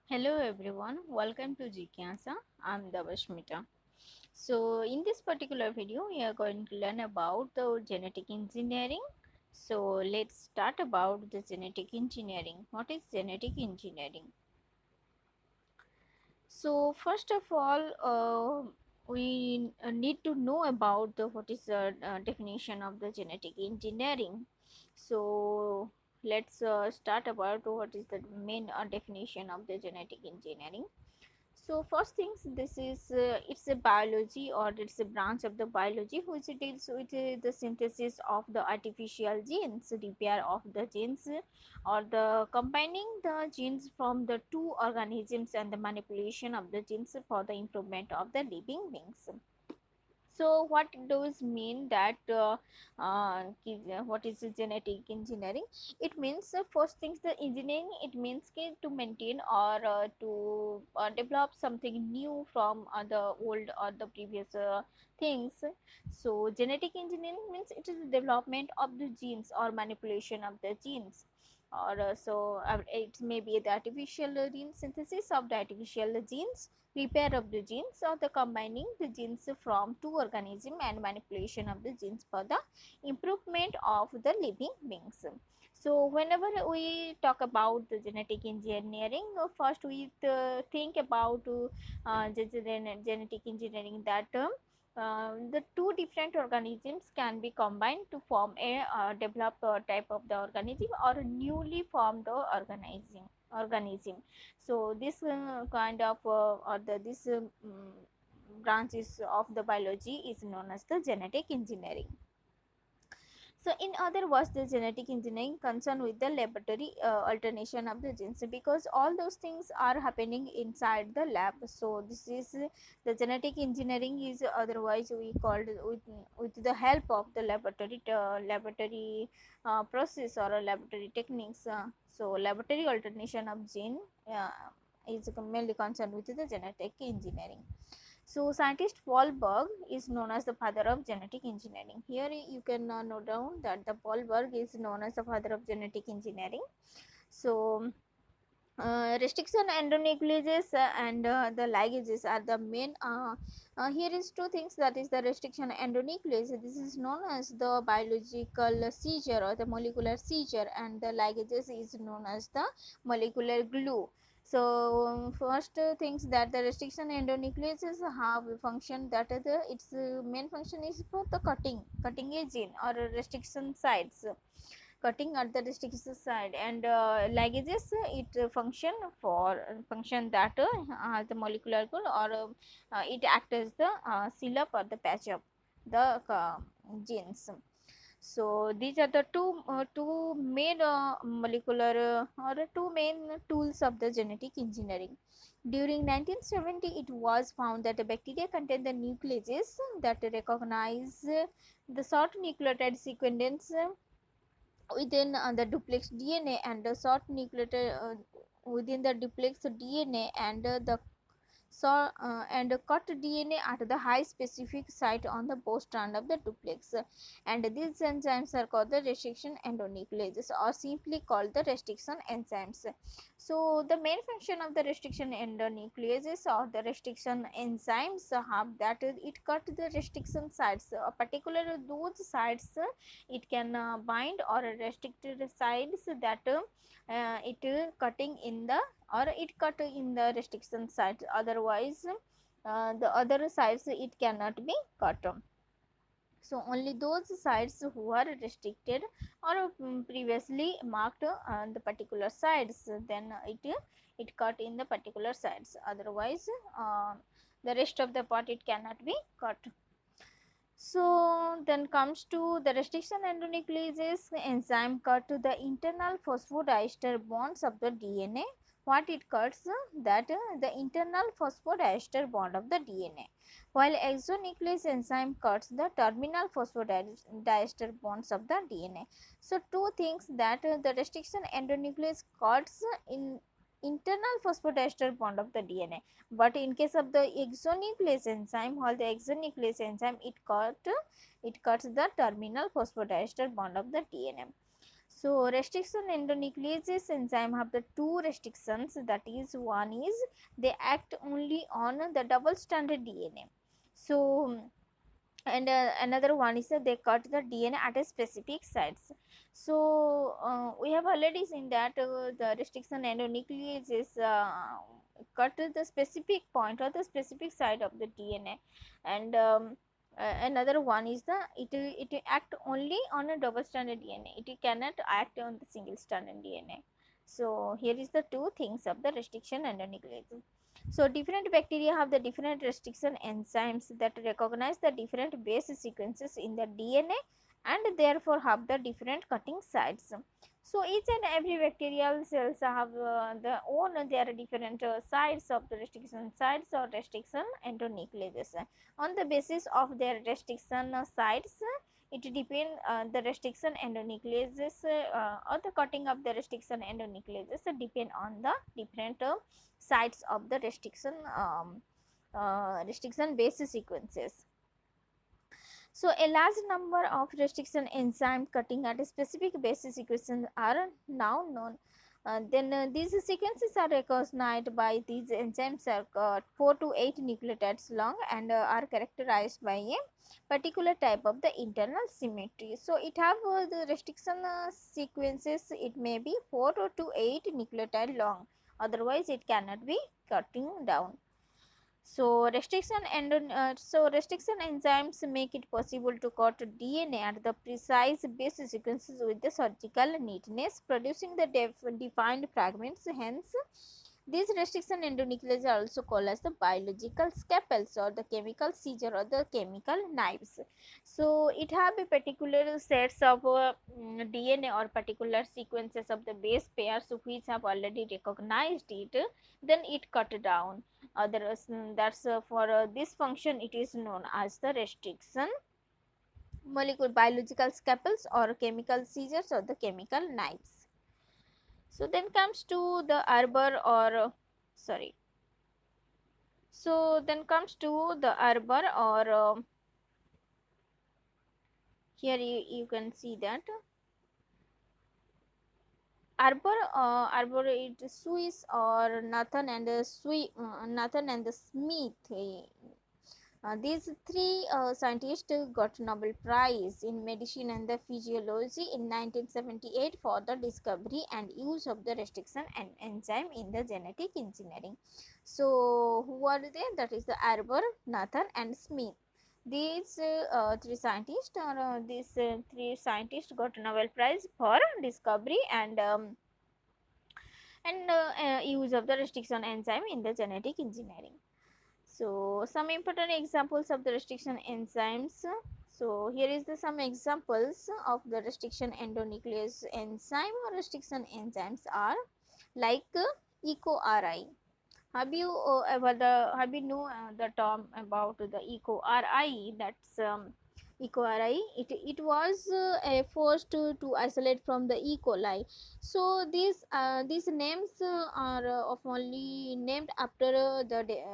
Hello everyone, welcome to Jikyasa. I'm Davashmita. So in this particular video, we are going to learn about the genetic engineering. So let's start about the genetic engineering. What is genetic engineering? So first of all, we need to know about what is the definition of the genetic engineering. So let's start about what is the main definition of the genetic engineering. So first things, this is it's a biology, or it's a branch of the biology which deals with the synthesis of the artificial genes, repair of the genes, or the combining the genes from the two organisms, and the manipulation of the genes for the improvement of the living beings. So what does mean that what is genetic engineering? It means first things, the engineering, it means to maintain or to develop something new from the old or the previous things. So genetic engineering means it is the development of the genes or manipulation of the genes, or it may be the artificial gene synthesis of the artificial genes, repair of the genes, or the combining the genes from two organisms, and manipulation of the genes for the improvement of the living beings. So whenever we talk about the genetic engineering, first we think about genetic engineering, that the two different organisms can be combined to form a developed type of the organism, or a newly formed organism. So this kind of or the this branches of the biology is known as the genetic engineering. So in other words, the genetic engineering concerned with the laboratory alternation of the genes, because all those things are happening inside the lab. So this is the genetic engineering is otherwise we called with the help of the laboratory process, or laboratory techniques. So laboratory alternation of gene uh, is mainly concerned with the genetic engineering. So scientist Paul Berg is known as the father of genetic engineering. Here you can note down that the Paul Berg is known as the father of genetic engineering. So restriction endonucleases and the ligases are the main. Here is two things, that is the restriction endonuclease. This is known as the biological seizure or the molecular seizure, and the ligases is known as the molecular glue. So first things, that the restriction endonucleases have a function, that the its main function is for the cutting a gene or restriction sites, cutting at the restriction side, and ligases it function that the molecular glue, or it acts as the seal up or the patch up the genes. So these are the two main molecular or two main tools of the genetic engineering. During 1970, it was found that the bacteria contain the nucleases that recognize the short nucleotide sequence within the duplex DNA, and the short nucleotide within the duplex DNA, and and cut DNA at the high specific site on the both strand of the duplex, and these enzymes are called the restriction endonucleases, or simply called the restriction enzymes. So the main function of the restriction endonucleases or the restriction enzymes have that it cut the restriction sites, particular those sites it can bind or restrict the sites that it cutting in the, or it cut in the restriction sites, otherwise the other sites it cannot be cut. So only those sites who are restricted or previously marked the particular sites, then it cut in the particular sites, otherwise the rest of the part it cannot be cut. So then comes to the restriction endonucleases enzyme cut to the internal phosphodiester bonds of the DNA. What it cuts? That the internal phosphodiester bond of the DNA, while exonuclease enzyme cuts the terminal phosphodiester bonds of the DNA. So two things, that the restriction endonuclease cuts in internal phosphodiester bond of the DNA, but in case of the exonuclease enzyme, while the exonuclease enzyme it cuts the terminal phosphodiester bond of the DNA. So restriction endonucleases enzyme have the two restrictions, that is, one is they act only on the double stranded DNA. So and another one is that they cut the DNA at a specific sites. So we have already seen that the restriction endonucleases cut the specific point or the specific site of the DNA, and another one is the it act only on a double stranded DNA. It cannot act on the single stranded DNA. So here is the two things of the restriction endonucleases. So different bacteria have the different restriction enzymes that recognize the different base sequences in the DNA and therefore have the different cutting sites. So each and every bacterial cells have the own their different sites of the restriction sites or restriction endonucleases. On the basis of their restriction sites, it depend the restriction endonucleases or the cutting of the restriction endonucleases depend on the different sites of the restriction base sequences. So a large number of restriction enzyme cutting at a specific base sequences are now known. Then these sequences are recognized by these enzymes are 4 to 8 nucleotides long and are characterized by a particular type of the internal symmetry. So it have the restriction sequences, it may be 4 to 8 nucleotide long, otherwise it cannot be cutting down. So restriction enzymes make it possible to cut DNA at the precise base sequences with the surgical neatness, producing the defined fragments. Hence, these restriction endonucleases are also called as the biological scalpels or the chemical scissor or the chemical knives. So it have a particular sets of DNA or particular sequences of the base pairs which have already recognized it, then it cut down. Others, that's for this function it is known as the restriction molecule biological scalpels or chemical scissors or the chemical knives. So then comes to the arbor or sorry. So then comes to the arbor or here you can see that arbor it Swiss or Nathan and the Nathan and the Smith. These three scientists got Nobel Prize in Medicine and the Physiology in 1978 for the discovery and use of the restriction and enzyme in the genetic engineering. So, who are they? That is the Arbor, Nathan, and Smith. These three scientists got Nobel Prize for discovery and use of the restriction enzyme in the genetic engineering. So some important examples of the restriction enzymes. So here is some examples of the restriction endonuclease enzyme or restriction enzymes are like EcoRI. Have you know the term about the EcoRI? That's EcoRI. It was forced to isolate from the E. coli. So these names are of only named after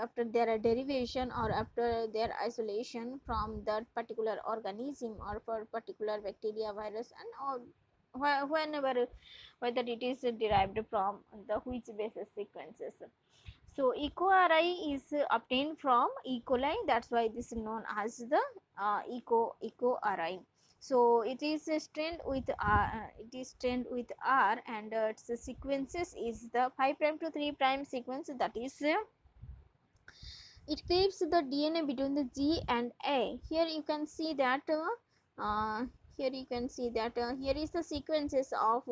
after their derivation or after their isolation from that particular organism or for particular bacteria, virus, and all, whenever whether it is derived from the which basis sequences. So EcoRI is obtained from E. coli. That's why this is known as the EcoRI. So it is strained with R and its sequences is the 5' to 3' sequence, that is it cleaves the DNA between the G and A. Here you can see that here is the sequences of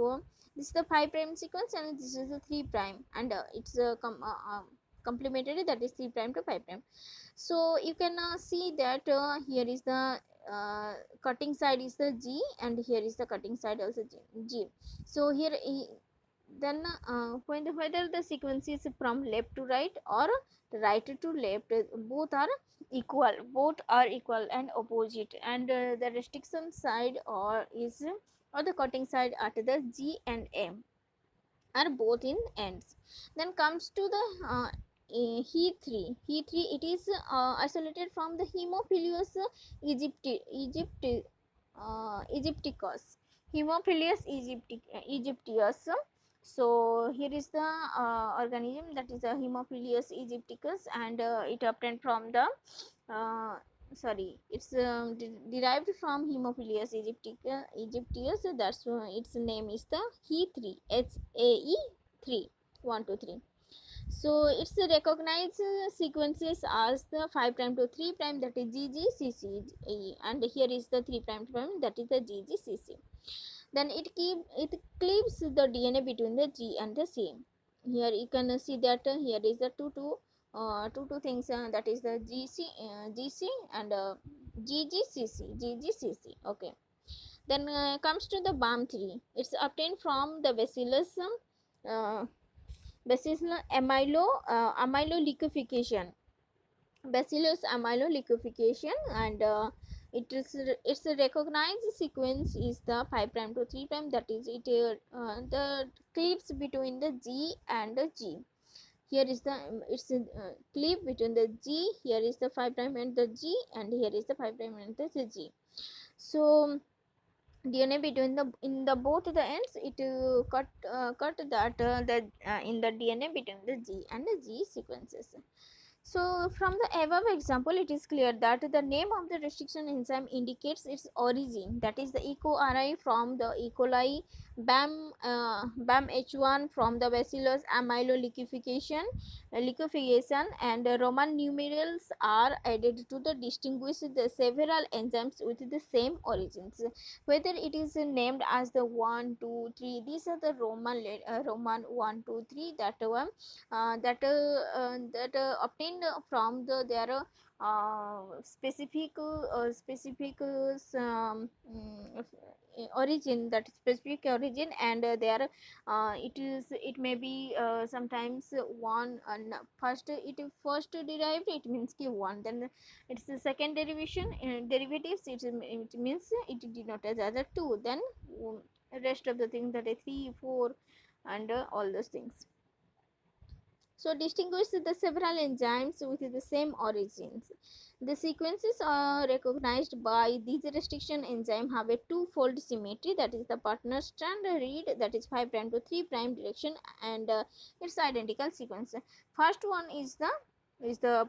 this is the 5' sequence and this is the 3' and it's complementary, that is 3' to 5'. So you can see that here is the cutting side is the G and here is the cutting side also G. So here then whether the sequence is from left to right or right to left, both are equal and opposite, and the restriction side or the cutting side at the G and M are both in ends. Then comes to the He3. It is isolated from the Haemophilus Egypticus. Haemophilus aegyptius. So here is the organism, that is a Haemophilus aegyptius, and it obtained from the uh, it's derived from Haemophilus aegyptius. That's its name is the He3, HAE3, 1 2 3. So it's recognized sequences as the 5 prime to 3 prime, that is GGCC, and here is the 3 prime that is the GGCC. Then it cleaves the DNA between the G and the C. Here you can see that here is the two things, that is the GC and GGCC. Okay. Then comes to the BAM3. It's obtained from the uh, bacillus amylo liquefaction. Bacillus amylo liquefaction, and its a recognized sequence is the 5 prime to 3 prime, that is it the cleaves between the G and the G. Here is the it's a cleave between the G. Here is the 5 prime and the G, and here is the 5 prime and the G. So DNA between the in the both the ends, it cut that the in the DNA between the G and the G sequences. So from the above example, it is clear that the name of the restriction enzyme indicates its origin, that is the EcoRI from the E. coli, BAM H1 from the Bacillus amylo liquefaction, and Roman numerals are added to the distinguish the several enzymes with the same origins. Whether it is named as the 1, 2, 3, these are the Roman 1, 2, 3 that obtained from their origin, that specific origin, and it may be sometimes one, first first derived, it means q1, then it's the second derivation derivatives, it means it denoted as a 2, then rest of the things, that is 3, 4, and all those things. So distinguish the several enzymes with the same origins. The sequences are recognized by these restriction enzyme have a two-fold symmetry, that is the partner strand read, that is 5 prime to 3 prime direction, and its identical sequence. First one is the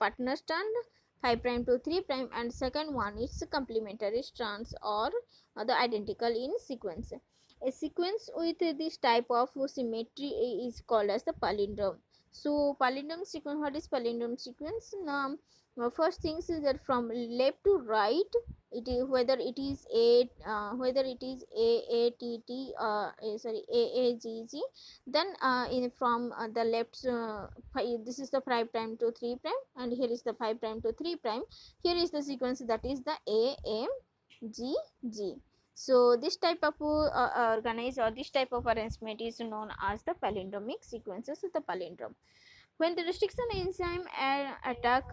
partner strand 5 prime to 3 prime, and second one is complementary strands, or the identical in sequence. A sequence with this type of symmetry is called as the palindrome. So palindrome sequence, what is palindrome sequence? Now, first things is that from left to right, it is whether it is AAGG, then from the left, this is the 5 prime to 3 prime, and here is the 5 prime to 3 prime. Here is the sequence, that is the AMGG. So this type of organize, or this type of arrangement is known as the palindromic sequences of the palindrome. When the restriction enzyme attack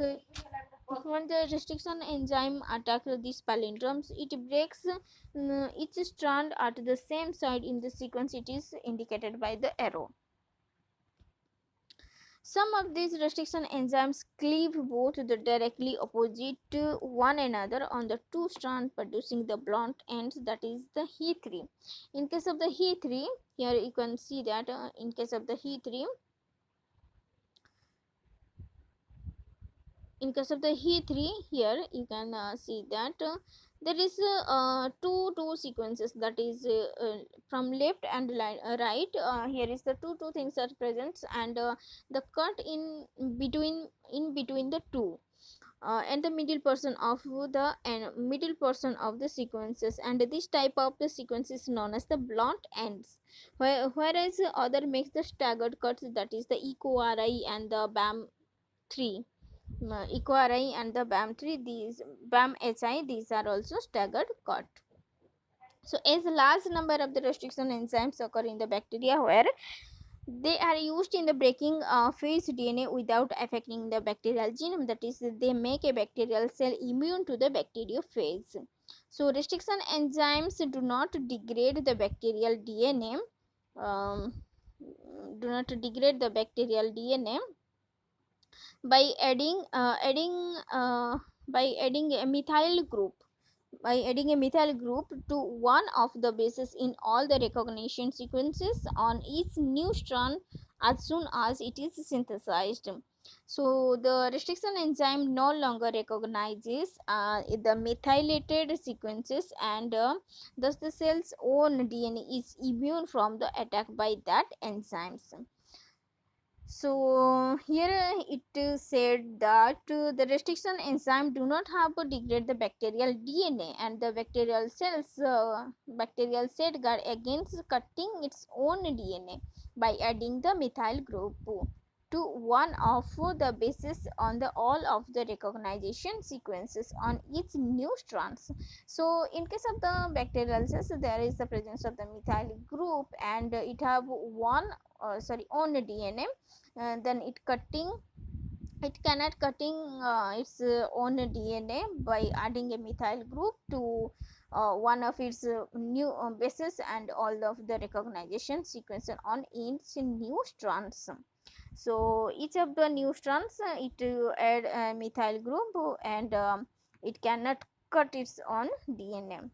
these palindromes, it breaks each strand at the same side in the sequence. It is indicated by the arrow. Some of these restriction enzymes cleave both the directly opposite to one another on the two strands, producing the blunt ends, that is the He3. In case of the He3, here you can see that in case of the He3, here you can see that there is two sequences, that is from left and right. Here is the two things are present, and the cut in between the two, and the middle portion of the sequences, and this type of the sequence is known as the blunt ends, whereas other makes the staggered cuts, that is the EcoRI and the BAM3. EcoRI and the BAM3, these BAM-HI, these are also staggered cut. So as a large number of the restriction enzymes occur in the bacteria, where they are used in the breaking phase DNA without affecting the bacterial genome, that is, they make a bacterial cell immune to the bacteriophage. So restriction enzymes do not degrade the bacterial DNA, by adding a methyl group. by adding a methyl group to one of the bases in all the recognition sequences on each new strand as soon as it is synthesized. So the restriction enzyme no longer recognizes the methylated sequences, and thus the cell's own DNA is immune from the attack by that enzymes. So here it is said that the restriction enzyme do not have to degrade the bacterial DNA, and the bacterial cell guard against cutting its own DNA by adding the methyl group to one of the bases on the all of the recognition sequences on each new strands. So in case of the bacterial cells, there is the presence of the methyl group, and it have one own DNA. Then it cannot cutting its own DNA by adding a methyl group to one of its new bases and all of the recognition sequences on each new strands. So each of the new strands it add a methyl group, and it cannot cut its own DNA.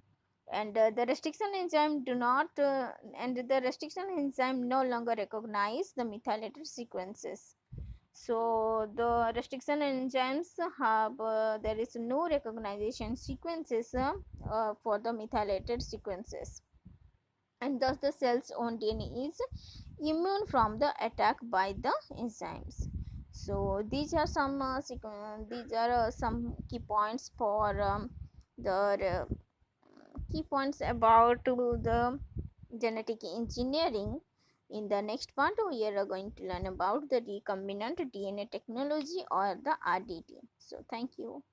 And the restriction enzyme do not and the restriction enzyme no longer recognize the methylated sequences. So the restriction enzymes have there is no recognition sequences for the methylated sequences, and thus the cell's own DNA is immune from the attack by the enzymes. So these are some key points for the key points about the genetic engineering. In the next part, we are going to learn about the recombinant DNA technology, or the RDT. So thank you.